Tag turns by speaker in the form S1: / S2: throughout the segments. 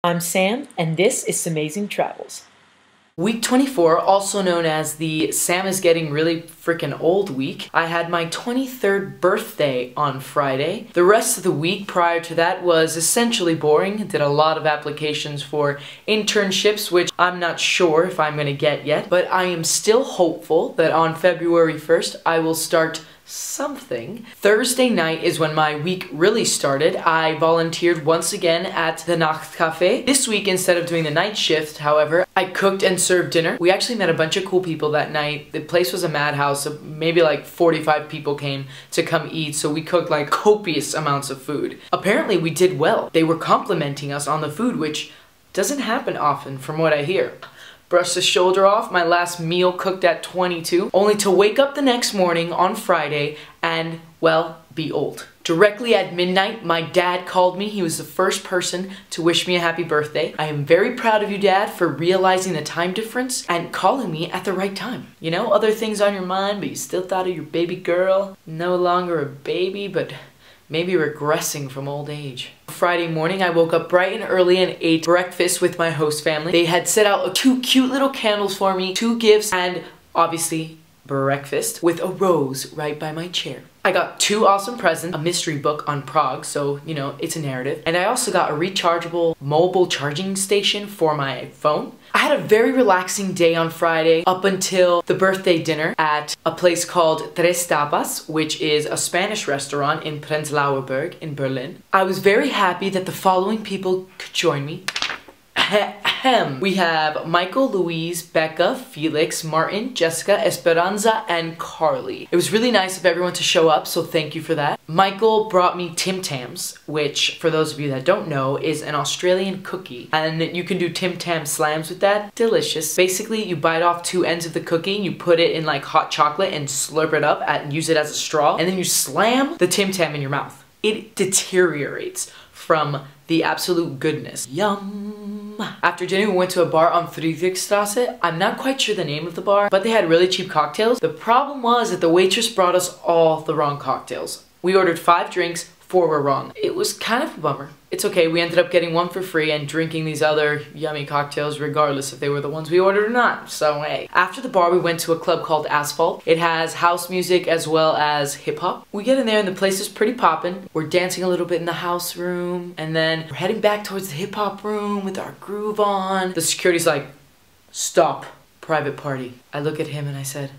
S1: I'm Sam, and this is SamazingTravels.
S2: Week 24, also known as the Sam is getting really freaking old week, I had my 23rd birthday on Friday. The rest of the week prior to that was essentially boring. Did a lot of applications for internships, which I'm not sure if I'm gonna get yet, but I am still hopeful that on February 1st I will start something. Thursday night is when my week really started. I volunteered once again at the Nachtcafé. This week, instead of doing the night shift, however, I cooked and served dinner. We actually met a bunch of cool people that night. The place was a madhouse, so maybe like 45 people came to come eat, so we cooked like copious amounts of food. Apparently we did well. They were complimenting us on the food, which doesn't happen often from what I hear. Brushed the shoulder off, my last meal cooked at 22, only to wake up the next morning on Friday and, well, be old. Directly at midnight, my dad called me. He was the first person to wish me a happy birthday. I am very proud of you, Dad, for realizing the time difference and calling me at the right time. You know, other things on your mind, but you still thought of your baby girl. No longer a baby, but maybe regressing from old age. Friday morning, I woke up bright and early and ate breakfast with my host family. They had set out 2 cute little candles for me, 2 gifts, and obviously breakfast with a rose right by my chair. I got 2 awesome presents, a mystery book on Prague, so, you know, it's a narrative. And I also got a rechargeable mobile charging station for my phone. I had a very relaxing day on Friday up until the birthday dinner at a place called Tres Tapas, which is a Spanish restaurant in Prenzlauer Berg in Berlin. I was very happy that the following people could join me. We have Michael, Louise, Becca, Felix, Martin, Jessica, Esperanza, and Carly. It was really nice of everyone to show up, so thank you for that. Michael brought me Tim Tams, which, for those of you that don't know, is an Australian cookie. And you can do Tim Tam slams with that. Delicious. Basically, you bite off 2 ends of the cookie, you put it in like hot chocolate and slurp it up and use it as a straw, and then you slam the Tim Tam in your mouth. It deteriorates from the absolute goodness. Yum! After dinner, we went to a bar on Friedrichstrasse. I'm not quite sure the name of the bar, but they had really cheap cocktails. The problem was that the waitress brought us all the wrong cocktails. We ordered 5 drinks, 4 were wrong. It was kind of a bummer. It's okay, we ended up getting 1 for free and drinking these other yummy cocktails regardless if they were the ones we ordered or not, so hey. After the bar, we went to a club called Asphalt. It has house music as well as hip-hop. We get in there and the place is pretty poppin'. We're dancing a little bit in the house room, and then we're heading back towards the hip-hop room with our groove on. The security's like, stop. Private party. I look at him and I said,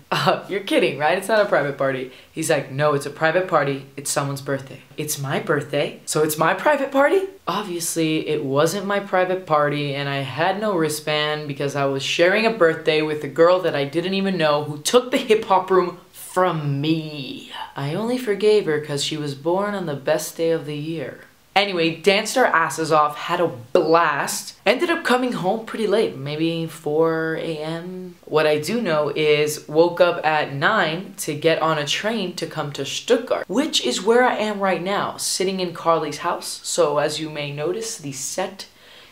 S2: you're kidding, right? It's not a private party. He's like, no, it's a private party. It's someone's birthday. It's my birthday, so it's my private party? Obviously, it wasn't my private party and I had no wristband because I was sharing a birthday with a girl that I didn't even know who took the hip-hop room from me. I only forgave her because she was born on the best day of the year. Anyway, danced our asses off, had a blast, ended up coming home pretty late, maybe 4 a.m. What I do know is woke up at 9 to get on a train to come to Stuttgart, which is where I am right now, sitting in Carly's house. So as you may notice, the set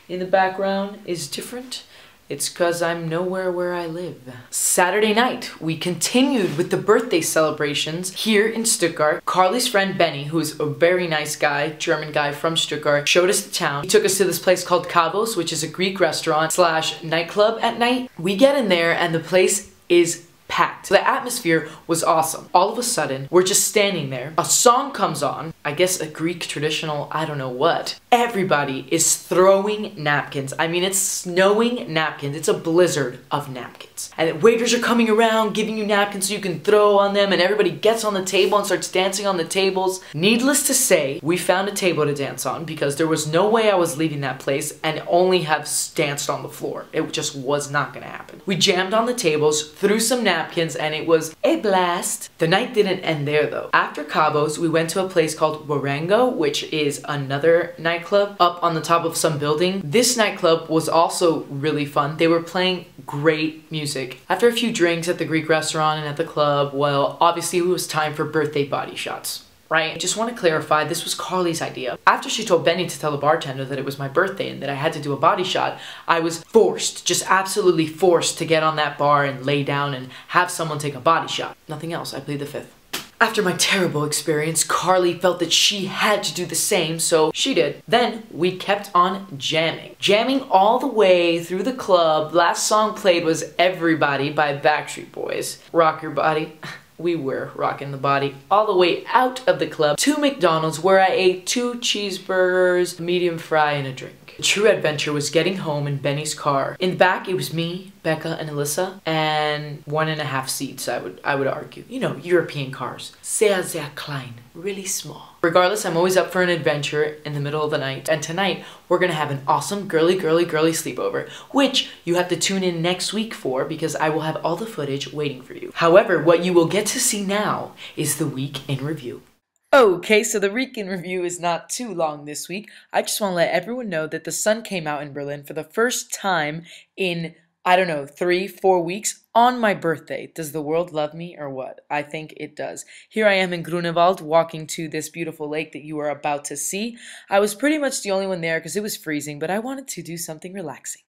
S2: in the background is different. It's cause I'm nowhere where I live. Saturday night, we continued with the birthday celebrations here in Stuttgart. Carly's friend Benny, who's a very nice guy, German guy from Stuttgart, showed us the town. He took us to this place called Kavos, which is a Greek restaurant / nightclub at night. We get in there and the place is packed. The atmosphere was awesome. All of a sudden, we're just standing there. A song comes on, I guess a Greek traditional, I don't know what. Everybody is throwing napkins. I mean, it's snowing napkins. It's a blizzard of napkins. And waiters are coming around giving you napkins so you can throw on them, and everybody gets on the table and starts dancing on the tables. Needless to say, we found a table to dance on because there was no way I was leaving that place and only have danced on the floor. It just was not gonna happen. We jammed on the tables, threw some napkins, and it was a blast. The night didn't end there though. After Cabos, we went to a place called Warango, which is another nightclub up on the top of some building. This nightclub was also really fun. They were playing great music. After a few drinks at the Greek restaurant and at the club, well, obviously it was time for birthday body shots. Right? I just want to clarify, this was Carly's idea. After she told Benny to tell the bartender that it was my birthday and that I had to do a body shot, I was forced, just absolutely forced to get on that bar and lay down and have someone take a body shot. Nothing else. I plead the fifth. After my terrible experience, Carly felt that she had to do the same, so she did. Then we kept on jamming. Jamming all the way through the club. Last song played was Everybody by Backstreet Boys. Rock Your Body. We were rocking the body all the way out of the club to McDonald's, where I ate 2 cheeseburgers, a medium fry, and a drink. The true adventure was getting home in Benny's car. In the back, it was me, Becca, and Alyssa, and 1.5 seats, I would argue. You know, European cars. Sehr, sehr klein. Really small. Regardless, I'm always up for an adventure in the middle of the night, and tonight, we're gonna have an awesome girly sleepover, which you have to tune in next week for, because I will have all the footage waiting for you. However, what you will get to see now is the week in review. Okay, so the week in review is not too long this week. I just want to let everyone know that the sun came out in Berlin for the first time in, I don't know, 3-4 weeks on my birthday. Does the world love me or what? I think it does. Here I am in Grunewald walking to this beautiful lake that you are about to see. I was pretty much the only one there because it was freezing, but I wanted to do something relaxing.